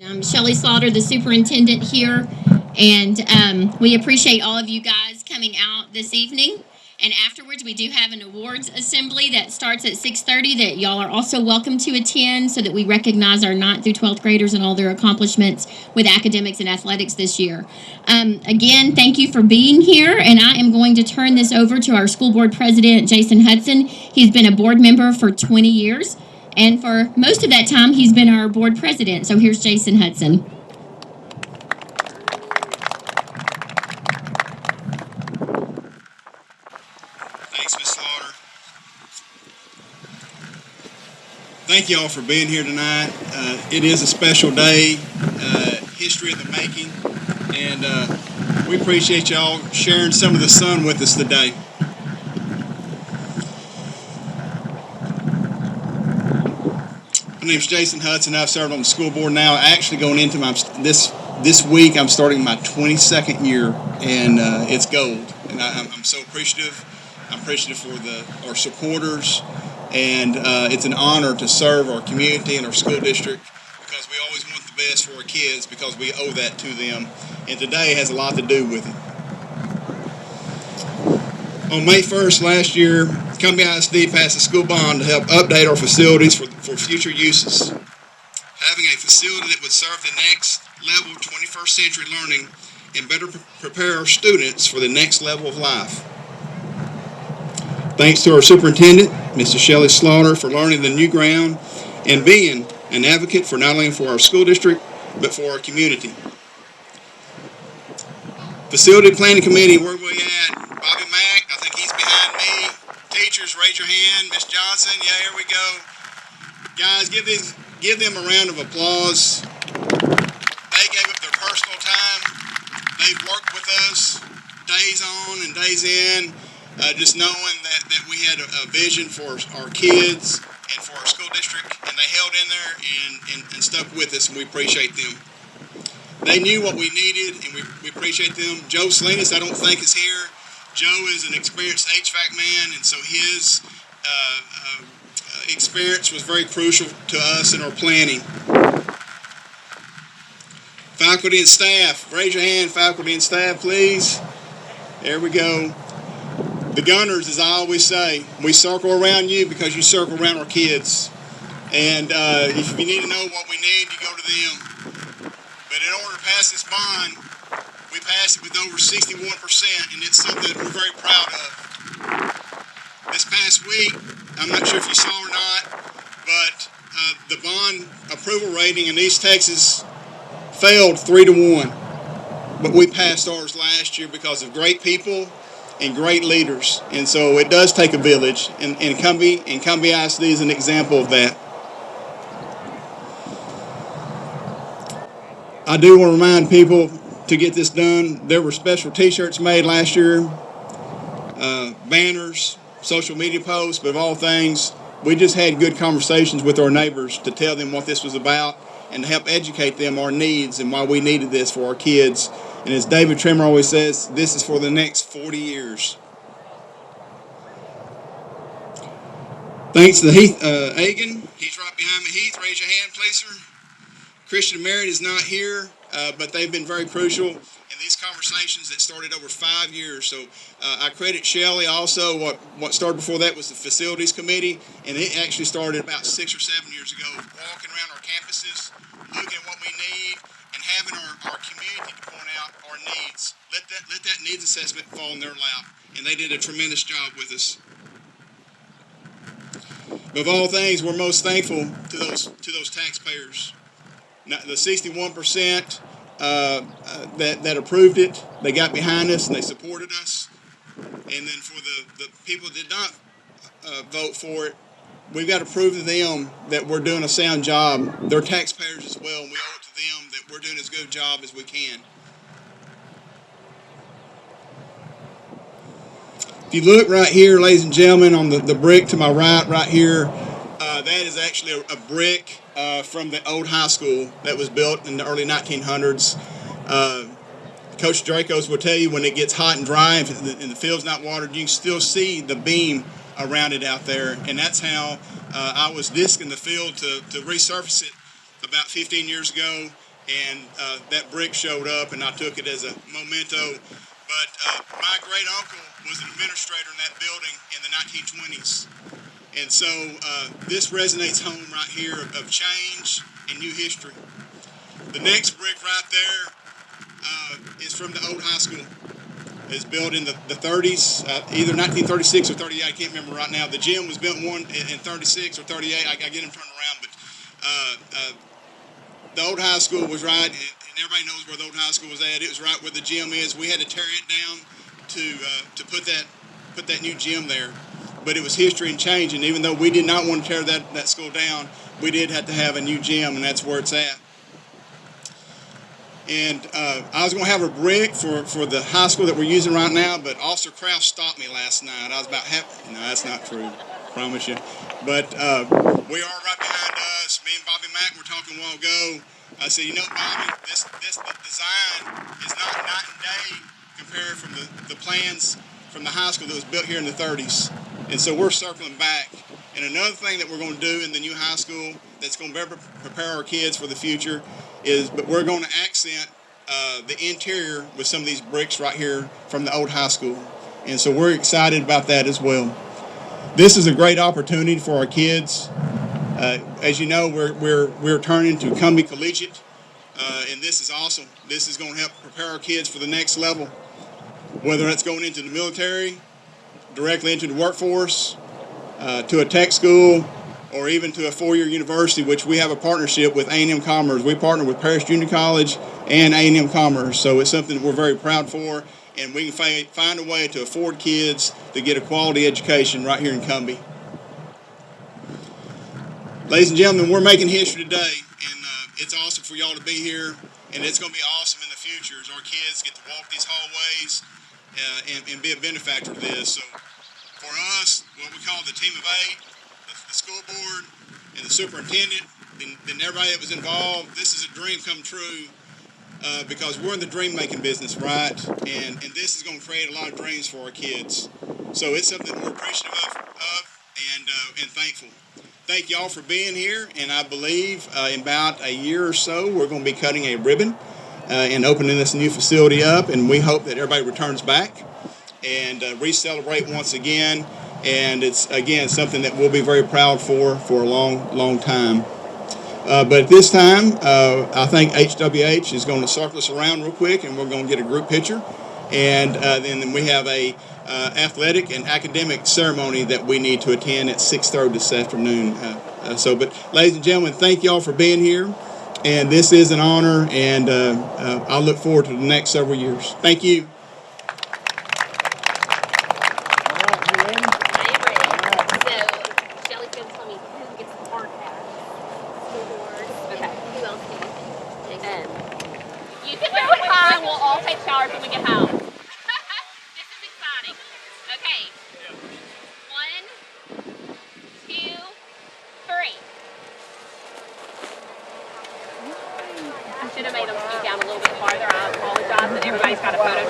Shelley Slaughter, the superintendent here, and we appreciate all of you guys coming out this evening. And afterwards, we do have an awards assembly that starts at 6:30 that y'all are also welcome to attend so that we recognize our 9th through 12th graders and all their accomplishments with academics and athletics this year. Again, thank you for being here, and I am going to turn this over to our school board president, Jason Hudson. He's been a board member for 20 years. And for most of that time, he's been our board president. So here's Jason Hudson. Thanks, Ms. Slaughter. Thank you all for being here tonight. It is a special day, history in the making, and we appreciate y'all sharing some of the sun with us today. My name's Jason Hudson. I've served on the school board now. Actually, going into this week, I'm starting my 22nd year, and it's gold. And I'm so appreciative. I'm appreciative for our supporters, and it's an honor to serve our community and our school district because we always want the best for our kids because we owe that to them. And today has a lot to do with it. On May 1st last year, Cumby ISD passed a school bond to help update our facilities for future uses. Having a facility that would serve the next level of 21st century learning and better prepare our students for the next level of life. Thanks to our superintendent, Mrs. Shelley Slaughter, for learning the new ground and being an advocate for not only for our school district, but for our community. Facility Planning Committee, where we at? Bobby Mack, I think he's behind me. Teachers, raise your hand. Miss Johnson, yeah, here we go. Guys, give them a round of applause. They gave up their personal time. They've worked with us days on and days in, just knowing that we had a vision for our kids and for our school district, and they held in there and stuck with us, and we appreciate them. They knew what we needed, and we appreciate them. Joe Salinas, I don't think, is here. Joe is an experienced HVAC man, and so his experience was very crucial to us in our planning. Faculty and staff, raise your hand, faculty and staff, please. There we go. The Gunners, as I always say, we circle around you because you circle around our kids. And if you need to know what we need, you go to them. But in order to pass this bond, we passed it with over 61%, and it's something that we're very proud of. This past week, I'm not sure if you saw or not, but the bond approval rating in East Texas failed 3-1. But we passed ours last year because of great people and great leaders. And so it does take a village, and Cumby ISD is an example of that. I do want to remind people to get this done. There were special t-shirts made last year, banners, social media posts, but of all things, we just had good conversations with our neighbors to tell them what this was about and to help educate them our needs and why we needed this for our kids. And as David Trimmer always says, this is for the next 40 years. Thanks to Heath Agan. He's right behind me. Heath, raise your hand, please, sir. Christian and Merritt is not here, but they've been very crucial in these conversations that started over 5 years. So I credit Shelley also. What started before that was the Facilities Committee, and it actually started about 6 or 7 years ago, walking around our campuses, looking at what we need, and having our community to point out our needs. Let that needs assessment fall in their lap, and they did a tremendous job with us. But of all things, we're most thankful to those taxpayers. Now, the 61% that approved it, they got behind us and they supported us. And then for the people that did not vote for it, we've got to prove to them that we're doing a sound job. They're taxpayers as well, and we owe it to them that we're doing as good a job as we can. If you look right here, ladies and gentlemen, on the brick to my right here, that is actually a brick from the old high school that was built in the early 1900s. Coach Dracos will tell you when it gets hot and dry and the field's not watered, you can still see the beam around it out there. And that's how I was discing the field to resurface it about 15 years ago. and that brick showed up, and I took it as a memento. But my great uncle was an administrator in that building in the 1920s. And so this resonates home right here of change and new history. The next brick right there is from the old high school. It's built in the 30s, either 1936 or 38. I can't remember right now. The gym was built in 36 or 38. I get them turned around, but the old high school was right, and everybody knows where the old high school was at. It was right where the gym is. We had to tear it down to put that new gym there. But it was history and change, and even though we did not want to tear that school down, we did have to have a new gym, and that's where it's at. And I was going to have a brick for the high school that we're using right now, but Officer Kraft stopped me last night. I was about no, that's not true, I promise you. But we are right behind us. Me and Bobby Mack were talking a while ago. I said, Bobby, this design is not night and day compared from the plans from the high school that was built here in the 30s. And so we're circling back. And another thing that we're going to do in the new high school that's going to prepare our kids for the future but we're going to accent the interior with some of these bricks right here from the old high school. And so we're excited about that as well. This is a great opportunity for our kids. As you know, we're turning to Cumby Collegiate, and this is awesome. This is going to help prepare our kids for the next level, whether it's going into the military, directly into the workforce, to a tech school, or even to a four-year university, which we have a partnership with A&M Commerce. We partner with Paris Junior College and A&M Commerce, so it's something that we're very proud for, and we can find a way to afford kids to get a quality education right here in Cumby. Ladies and gentlemen, we're making history today, and it's awesome for y'all to be here, and it's going to be awesome in the future as our kids get to walk these hallways and be a benefactor of this. So for us, what we call the team of 8, the school board and the superintendent, and everybody that was involved, this is a dream come true because we're in the dream making business, right? And this is going to create a lot of dreams for our kids. So it's something we're appreciative of and thankful. Thank y'all for being here, and I believe in about a year or so we're going to be cutting a ribbon and opening this new facility up, and we hope that everybody returns back and re-celebrate once again. And it's, again, something that we'll be very proud for a long, long time. But at this time, I think HWH is going to circle us around real quick, and we're going to get a group picture. And then we have a athletic and academic ceremony that we need to attend at 6:30 this afternoon. But ladies and gentlemen, thank y'all for being here. And this is an honor, and I look forward to the next several years. Thank you. Showers when we get home. This is exciting. Okay. 1, 2, 3. I should have made them scoot down a little bit farther. I apologize, but everybody's got a photo